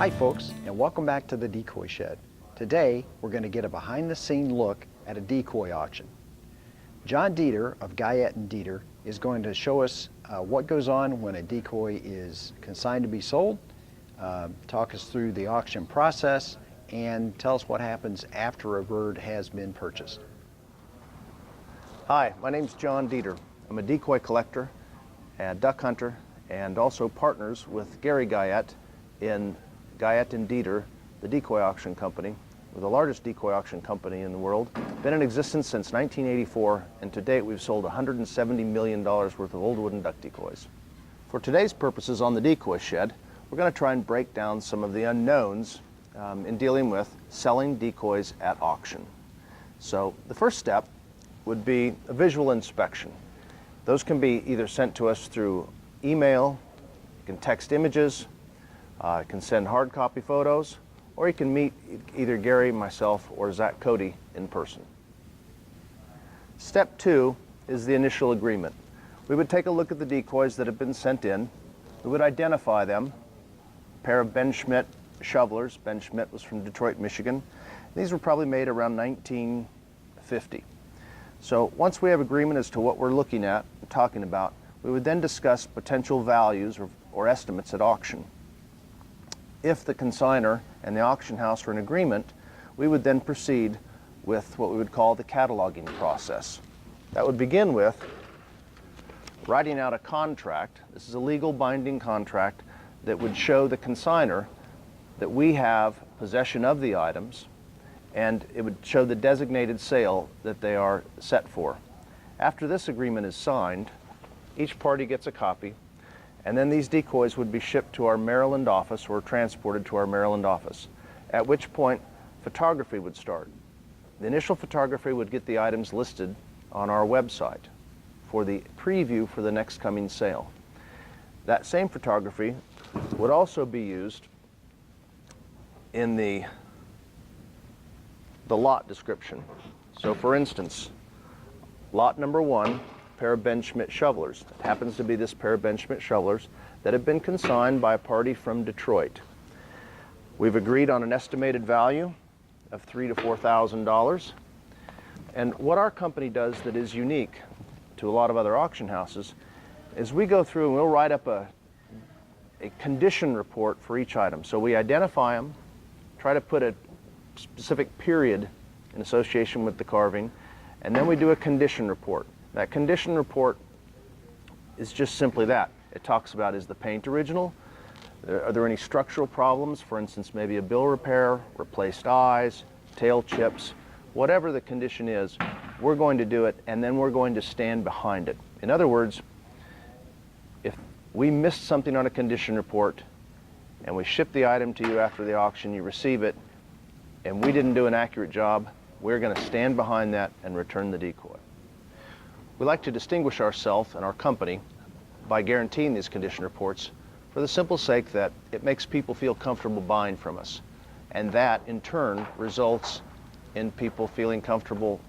Hi folks, and welcome back to the Decoy Shed. Today we're going to get a behind-the-scene look at a decoy auction. Jon Deeter of Jon Deeter is going to show us what goes on when a decoy is consigned to be sold, talk us through the auction process, and tell us what happens after a bird has been purchased. Hi, my name's Jon Deeter. I'm a decoy collector and duck hunter, and also partners with Gary Guyette in Jon Deeter, the decoy auction company. We're the largest decoy auction company in the world. Been in existence since 1984, and to date we've sold $170 million worth of old wooden duck decoys. For today's purposes on the Decoy Shed, we're going to try and break down some of the unknowns in dealing with selling decoys at auction. So the first step would be a visual inspection. Those can be either sent to us through email, you can text images, you can send hard copy photos, or you can meet either Gary, myself, or Zach Cody in person. Step two is the initial agreement. We would take a look at the decoys that have been sent in. We would identify them. A pair of Ben Schmidt shovelers. Ben Schmidt was from Detroit, Michigan. These were probably made around 1950. So once we have agreement as to what we're looking at and talking about, we would then discuss potential values or estimates at auction. If the consignor and the auction house are in agreement, we would then proceed with what we would call the cataloging process. That would begin with writing out a contract. This is a legal binding contract that would show the consignor that we have possession of the items, and it would show the designated sale that they are set for. After this agreement is signed, each party gets a copy, and then these decoys would be shipped to our Maryland office or transported to our Maryland office, at which point photography would start. The initial photography would get the items listed on our website for the preview for the next coming sale. That same photography would also be used in the lot description. So for instance, lot number one, pair of Ben Schmidt shovelers. It happens to be this pair of Ben Schmidt shovelers that have been consigned by a party from Detroit. We've agreed on an estimated value of $3,000 to $4,000. And what our company does that is unique to a lot of other auction houses is we go through and we'll write up a condition report for each item. So we identify them, try to put a specific period in association with the carving, and then we do a condition report. That condition report is just simply that. It talks about, is the paint original? Are there any structural problems? For instance, maybe a bill repair, replaced eyes, tail chips, whatever the condition is, we're going to do it, and then we're going to stand behind it. In other words, if we missed something on a condition report and we ship the item to you after the auction, you receive it, and we didn't do an accurate job, we're going to stand behind that and return the decoy. We like to distinguish ourselves and our company by guaranteeing these condition reports for the simple sake that it makes people feel comfortable buying from us. And that, in turn, results in people feeling comfortable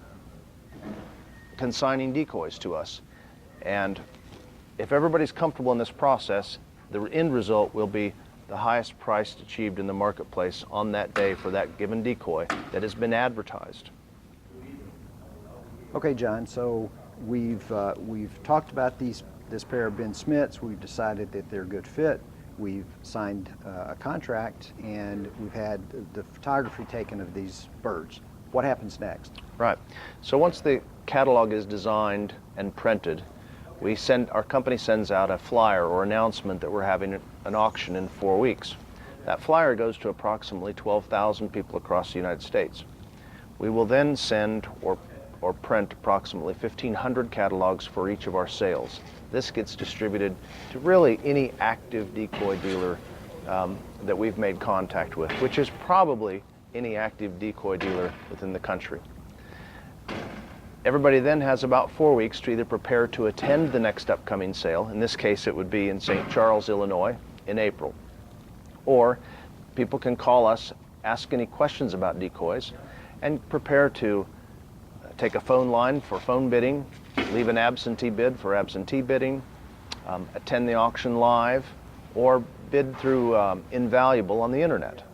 consigning decoys to us. And if everybody's comfortable in this process, the end result will be the highest price achieved in the marketplace on that day for that given decoy that has been advertised. Okay, Jon, so we've talked about this pair of Ben Schmidts. We've decided that they're a good fit. We've signed a contract, and we've had the photography taken of these birds. What happens next? Right. So once the catalog is designed and printed, our company sends out a flyer or announcement that we're having an auction in 4 weeks. That flyer goes to approximately 12,000 people across the United States. We will then send or print approximately 1,500 catalogs for each of our sales. This gets distributed to really any active decoy dealer that we've made contact with, which is probably any active decoy dealer within the country. Everybody then has about 4 weeks to either prepare to attend the next upcoming sale. In this case, it would be in St. Charles, Illinois in April. Or people can call us, ask any questions about decoys, and prepare to take a phone line for phone bidding, leave an absentee bid for absentee bidding, attend the auction live, or bid through Invaluable on the internet.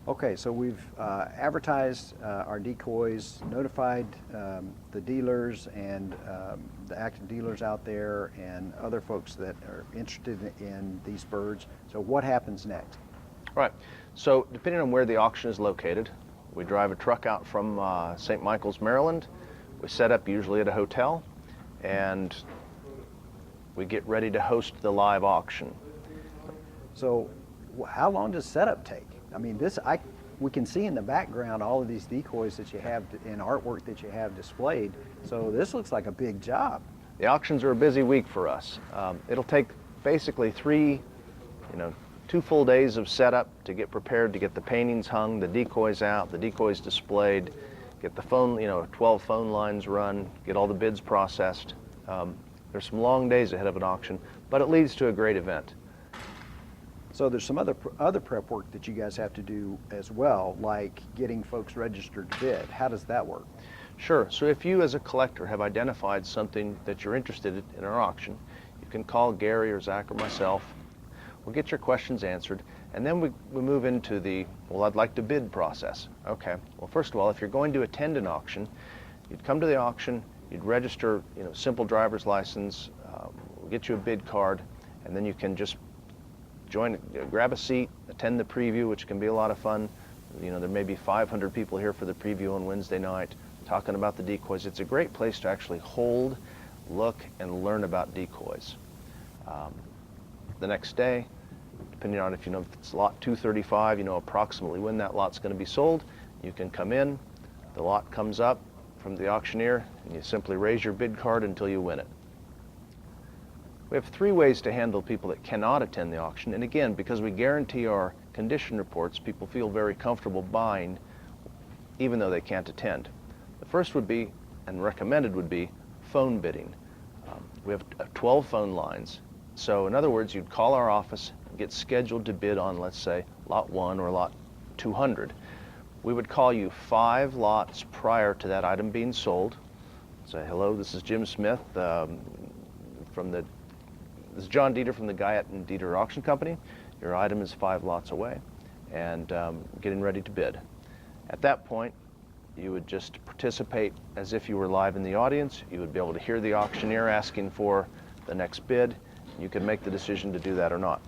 Okay, so we've advertised our decoys, notified the dealers and the active dealers out there and other folks that are interested in these birds. So what happens next? Right. So depending on where the auction is located, we drive a truck out from St. Michael's, Maryland. We set up usually at a hotel, and we get ready to host the live auction. So how long does setup take? I mean, we can see in the background all of these decoys that you have and artwork that you have displayed. So this looks like a big job. The auctions are a busy week for us. It'll take basically 2 full days of setup to get prepared, to get the paintings hung, the decoys out, the decoys displayed, get the phone, 12 phone lines run, get all the bids processed. There's some long days ahead of an auction, but it leads to a great event. So there's some other prep work that you guys have to do as well, like getting folks registered to bid. How does that work? Sure. So if you as a collector have identified something that you're interested in our auction, you can call Gary or Zach or myself. We'll get your questions answered, and then we move into the, well, I'd like to bid process. Okay. Well, first of all, if you're going to attend an auction, you'd come to the auction, you'd register, simple driver's license, we'll get you a bid card, and then you can just grab a seat, attend the preview, which can be a lot of fun. There may be 500 people here for the preview on Wednesday night talking about the decoys. It's a great place to actually hold, look, and learn about decoys. The next day, depending on if it's lot 235, approximately when that lot's going to be sold, you can come in, the lot comes up from the auctioneer, and you simply raise your bid card until you win it. We have 3 ways to handle people that cannot attend the auction, and again, because we guarantee our condition reports, people feel very comfortable buying even though they can't attend. The first would be, and recommended would be, phone bidding. We have 12 phone lines, so in other words, you'd call our office and get scheduled to bid on, let's say, lot 1 or lot 200. We would call you 5 lots prior to that item being sold. Say, hello, this is Jim Smith This is Jon Deeter from the Jon Deeter Auction Company. Your item is 5 lots away and getting ready to bid. At that point, you would just participate as if you were live in the audience. You would be able to hear the auctioneer asking for the next bid. You could make the decision to do that or not.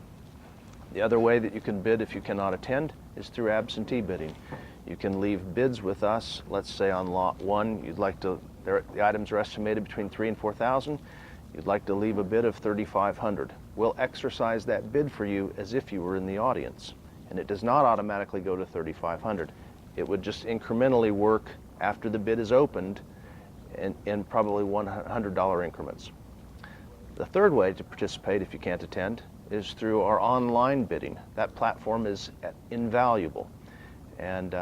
The other way that you can bid if you cannot attend is through absentee bidding. You can leave bids with us. Let's say on lot 1, the items are estimated between $3,000 and $4,000. You'd like to leave a bid of $3,500. We'll exercise that bid for you as if you were in the audience, and it does not automatically go to $3,500. It would just incrementally work after the bid is opened in probably $100 increments. The third way to participate if you can't attend is through our online bidding. That platform is at Invaluable, and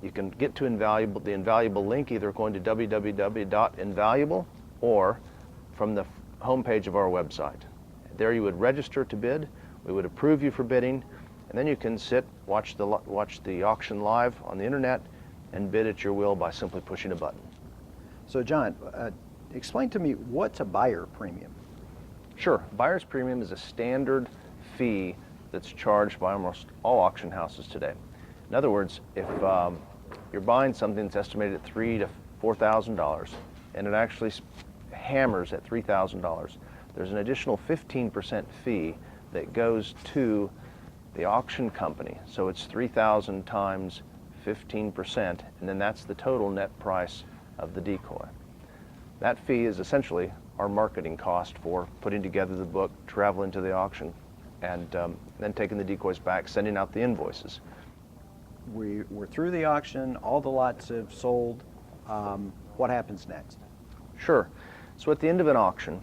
you can get to the Invaluable link either going to www.invaluable or from the homepage of our website. There you would register to bid, we would approve you for bidding, and then you can watch the auction live on the internet and bid at your will by simply pushing a button. So John, explain to me, what's a buyer premium? Sure. Buyer's premium is a standard fee that's charged by almost all auction houses today. In other words, if you're buying something that's estimated at $3,000 to $4,000 and it actually hammers at $3,000, there's an additional 15% fee that goes to the auction company. So it's 3,000 times 15%, and then that's the total net price of the decoy. That fee is essentially our marketing cost for putting together the book, traveling to the auction, and then taking the decoys back, sending out the invoices. We're through the auction, all the lots have sold. What happens next? Sure. So at the end of an auction,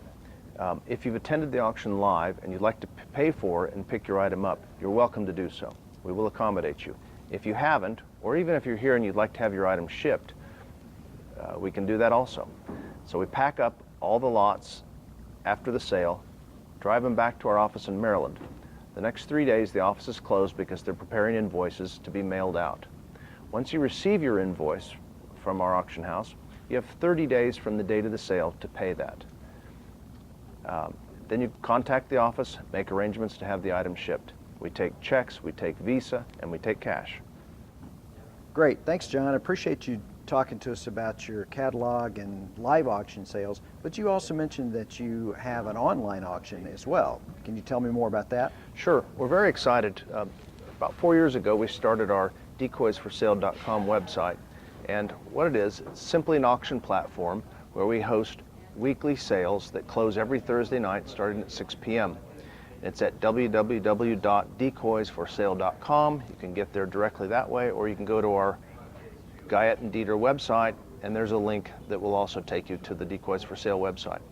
if you've attended the auction live and you'd like to pay for it and pick your item up, you're welcome to do so. We will accommodate you. If you haven't, or even if you're here and you'd like to have your item shipped, we can do that also. So we pack up all the lots after the sale, drive them back to our office in Maryland. The next 3 days, the office is closed because they're preparing invoices to be mailed out. Once you receive your invoice from our auction house, you have 30 days from the date of the sale to pay that. Then you contact the office, make arrangements to have the item shipped. We take checks, we take Visa, and we take cash. Great, thanks John. I appreciate you talking to us about your catalog and live auction sales, but you also mentioned that you have an online auction as well. Can you tell me more about that? Sure, we're very excited. About 4 years ago, we started our decoysforsale.com website. And what it is, it's simply an auction platform where we host weekly sales that close every Thursday night starting at 6 p.m. It's at www.decoysforsale.com. You can get there directly that way, or you can go to our Jon Deeter website, and there's a link that will also take you to the Decoys for Sale website.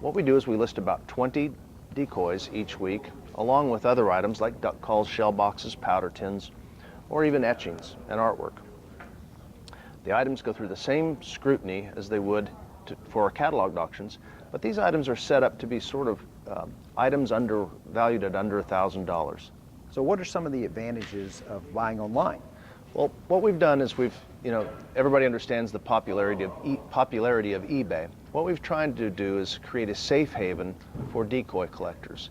What we do is we list about 20 decoys each week, along with other items like duck calls, shell boxes, powder tins, or even etchings and artwork. The items go through the same scrutiny as they would for our cataloged auctions, but these items are set up to be sort of items valued at under $1,000. So what are some of the advantages of buying online? Well, what we've done is everybody understands the popularity of eBay. What we've tried to do is create a safe haven for decoy collectors.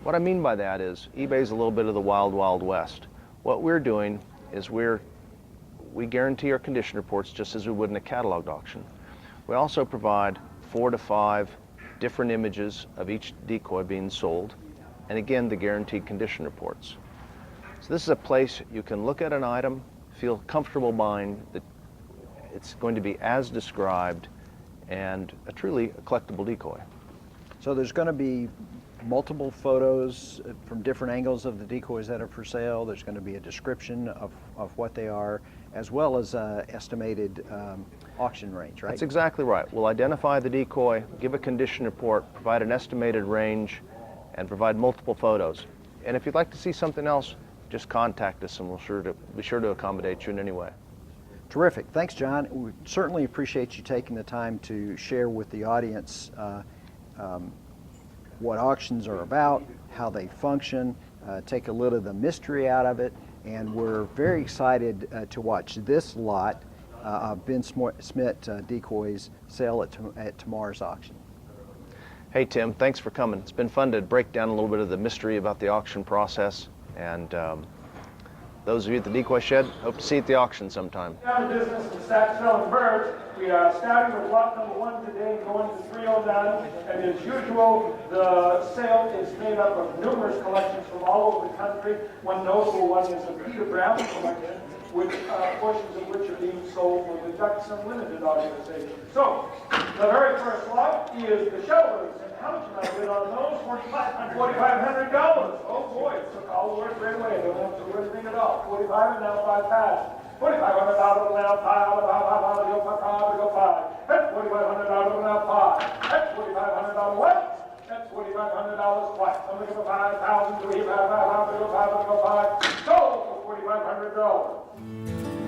What I mean by that is eBay is a little bit of the wild, wild west. What we're doing is we guarantee our condition reports just as we would in a cataloged auction. We also provide 4 to 5 different images of each decoy being sold, and again, the guaranteed condition reports. So this is a place you can look at an item, feel comfortable buying, that it's going to be as described, and truly a collectible decoy. So there's going to be multiple photos from different angles of the decoys that are for sale. There's going to be a description of what they are, as well as estimated auction range, right? That's exactly right. We'll identify the decoy, give a condition report, provide an estimated range, and provide multiple photos. And if you'd like to see something else, just contact us and we'll be sure to accommodate you in any way. Terrific. Thanks, John. We certainly appreciate you taking the time to share with the audience what auctions are about, how they function, take a little of the mystery out of it, and we're very excited to watch this lot of Ben Smith decoys sell at tomorrow's auction. Hey Tim, thanks for coming. It's been fun to break down a little bit of the mystery about the auction process, and those of you at the Decoy Shed, hope to see you at the auction sometime. Down the business and start selling birds. We are starting with lot number 1 today, going to 309, and as usual, the sale is made up of numerous collections from all over the country. One notable one is a Peter Brown collection, which portions of which are being sold for the Ducks Unlimited organization. So, the very first lot is the showers, and how much can I bid on those? $4,500. Oh boy, it took all the work right away. I don't have to do anything at all. 45 and now 5 pass. $4,500 now 5. That's $4,500 now 5. That's $4,500 what? That's $4,500 twice. I'm looking for 5,000. Do we have 5,000? 5,000. Sold for $4,500.